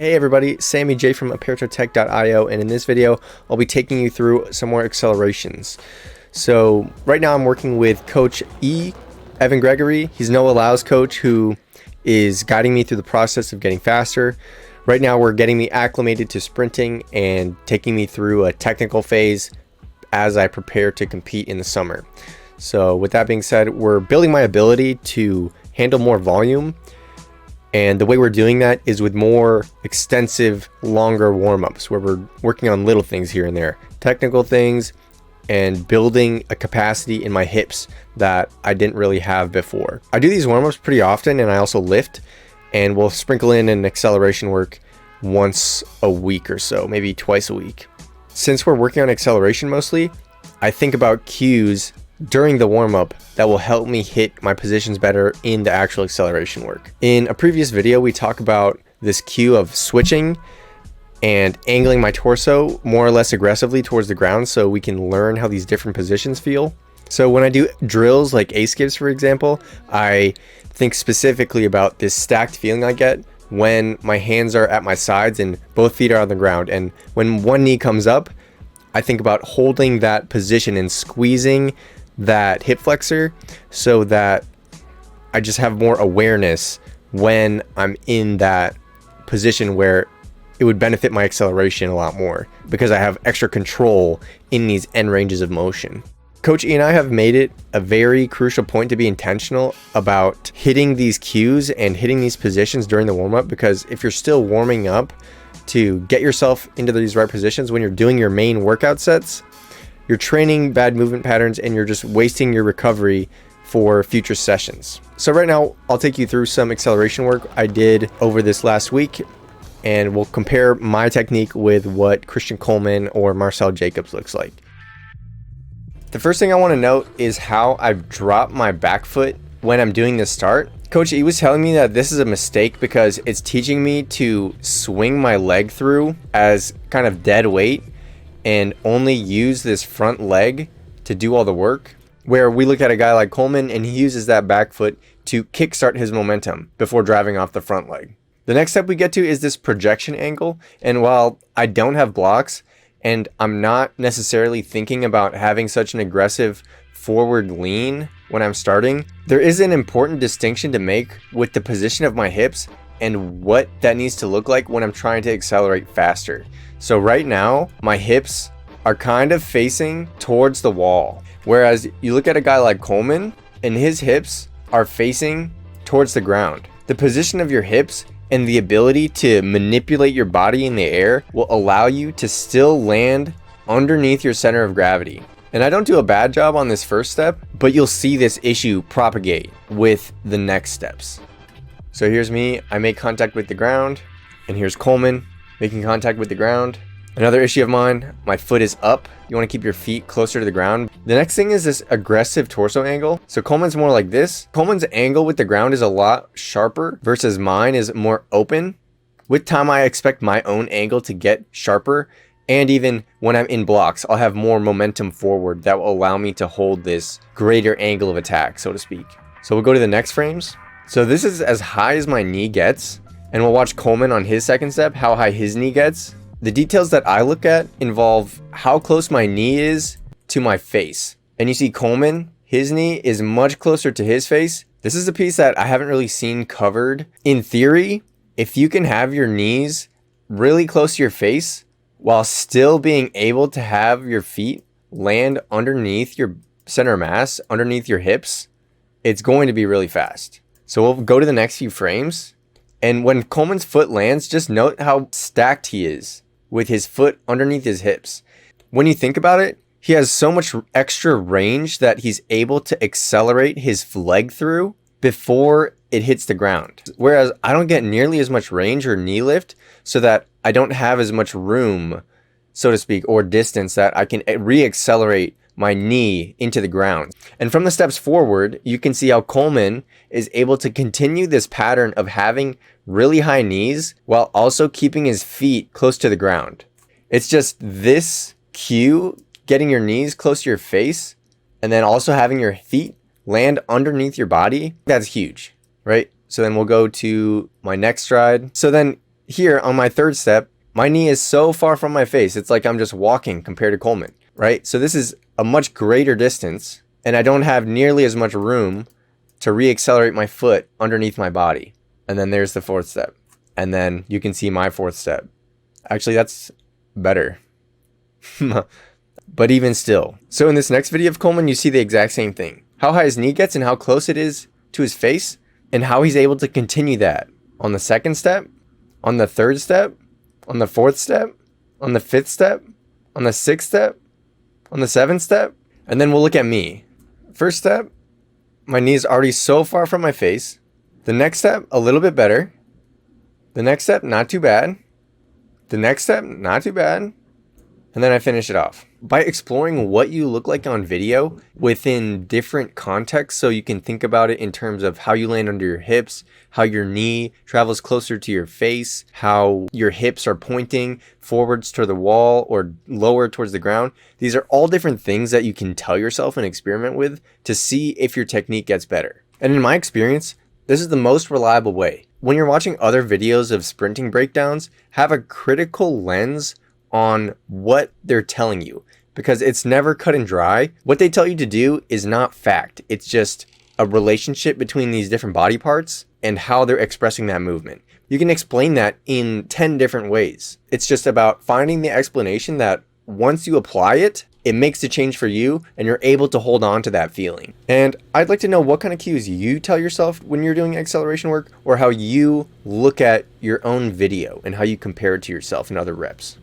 Hey everybody, Sammy J from Aperto and in this video I'll be taking you through some more accelerations. So right now I'm working with Coach Evan Gregory. He's Noah Lau's coach who is guiding me through the process of getting faster. Right now we're getting me acclimated to sprinting and taking me through a technical phase as I prepare to compete in the summer. So with that being said, we're building my ability to handle more volume. And the way we're doing that is with more extensive, longer warm-ups where we're working on little things here and there, technical things, and building a capacity in my hips that I didn't really have before. I do these warm-ups pretty often, and I also lift, and we'll sprinkle in an acceleration work once a week or so, maybe twice a week. Since we're working on acceleration mostly, I think about cues during the warm-up that will help me hit my positions better in the actual acceleration work. In a previous video, we talk about this cue of switching and angling my torso more or less aggressively towards the ground so we can learn how these different positions feel. So when I do drills like A-skips, for example, I think specifically about this stacked feeling I get when my hands are at my sides and both feet are on the ground. And when one knee comes up, I think about holding that position and squeezing that hip flexor so that I just have more awareness when I'm in that position where it would benefit my acceleration a lot more because I have extra control in these end ranges of motion. Coach E and I have made it a very crucial point to be intentional about hitting these cues and hitting these positions during the warm-up, because if you're still warming up to get yourself into these right positions when you're doing your main workout sets, you're training bad movement patterns and you're just wasting your recovery for future sessions. So right now, I'll take you through some acceleration work I did over this last week, and we'll compare my technique with what Christian Coleman or Marcel Jacobs looks like. The first thing I want to note is how I've dropped my back foot when I'm doing this start. Coach E was telling me that this is a mistake because it's teaching me to swing my leg through as kind of dead weight and only use this front leg to do all the work, where we look at a guy like Coleman and he uses that back foot to kickstart his momentum before driving off the front leg. The next step we get to is this projection angle, and while I don't have blocks and I'm not necessarily thinking about having such an aggressive forward lean when I'm starting, there is an important distinction to make with the position of my hips and what that needs to look like when I'm trying to accelerate faster. So right now, my hips are kind of facing towards the wall. Whereas you look at a guy like Coleman and his hips are facing towards the ground. The position of your hips and the ability to manipulate your body in the air will allow you to still land underneath your center of gravity. And I don't do a bad job on this first step, but you'll see this issue propagate with the next steps. So here's me, I make contact with the ground, and here's Coleman making contact with the ground. Another issue of mine, my foot is up. You want to keep your feet closer to the ground. The next thing is this aggressive torso angle. So Coleman's more like this. Coleman's angle with the ground is a lot sharper versus mine is more open. With time, I expect my own angle to get sharper. And even when I'm in blocks, I'll have more momentum forward that will allow me to hold this greater angle of attack, so to speak. So we'll go to the next frames. So this is as high as my knee gets. And we'll watch Coleman on his second step, how high his knee gets. The details that I look at involve how close my knee is to my face. And you see Coleman, his knee is much closer to his face. This is a piece that I haven't really seen covered. In theory, if you can have your knees really close to your face while still being able to have your feet land underneath your center of mass, underneath your hips, it's going to be really fast. So we'll go to the next few frames. And when Coleman's foot lands, just note how stacked he is with his foot underneath his hips. When you think about it, he has so much extra range that he's able to accelerate his leg through before it hits the ground. Whereas I don't get nearly as much range or knee lift, so that I don't have as much room, so to speak, or distance that I can re-accelerate my knee into the ground. And from the steps forward, you can see how Coleman is able to continue this pattern of having really high knees while also keeping his feet close to the ground. It's just this cue, getting your knees close to your face, and then also having your feet land underneath your body, that's huge, right? So then we'll go to my next stride. So then here on my third step, my knee is so far from my face. It's like I'm just walking compared to Coleman, right? So this is a much greater distance, and I don't have nearly as much room to re-accelerate my foot underneath my body. And then there's the fourth step. And then you can see my fourth step. Actually, that's better. But even still. So in this next video of Coleman, you see the exact same thing. How high his knee gets and how close it is to his face, and how he's able to continue that on the second step, on the third step, on the fourth step, on the fifth step, on the sixth step, on the seventh step. And then we'll look at me. First step, my knee is already so far from my face. The next step, a little bit better. The next step, not too bad. The next step, not too bad. And then I finish it off. By exploring what you look like on video within different contexts, so you can think about it in terms of how you land under your hips, how your knee travels closer to your face, how your hips are pointing forwards toward the wall or lower towards the ground. These are all different things that you can tell yourself and experiment with to see if your technique gets better. And in my experience, this is the most reliable way. When you're watching other videos of sprinting breakdowns, have a critical lens on what they're telling you, because it's never cut and dry. What they tell you to do is not fact. It's just a relationship between these different body parts and how they're expressing that movement. You can explain that in 10 different ways. It's just about finding the explanation that once you apply it, it makes a change for you and you're able to hold on to that feeling. And I'd like to know what kind of cues you tell yourself when you're doing acceleration work, or how you look at your own video and how you compare it to yourself in other reps.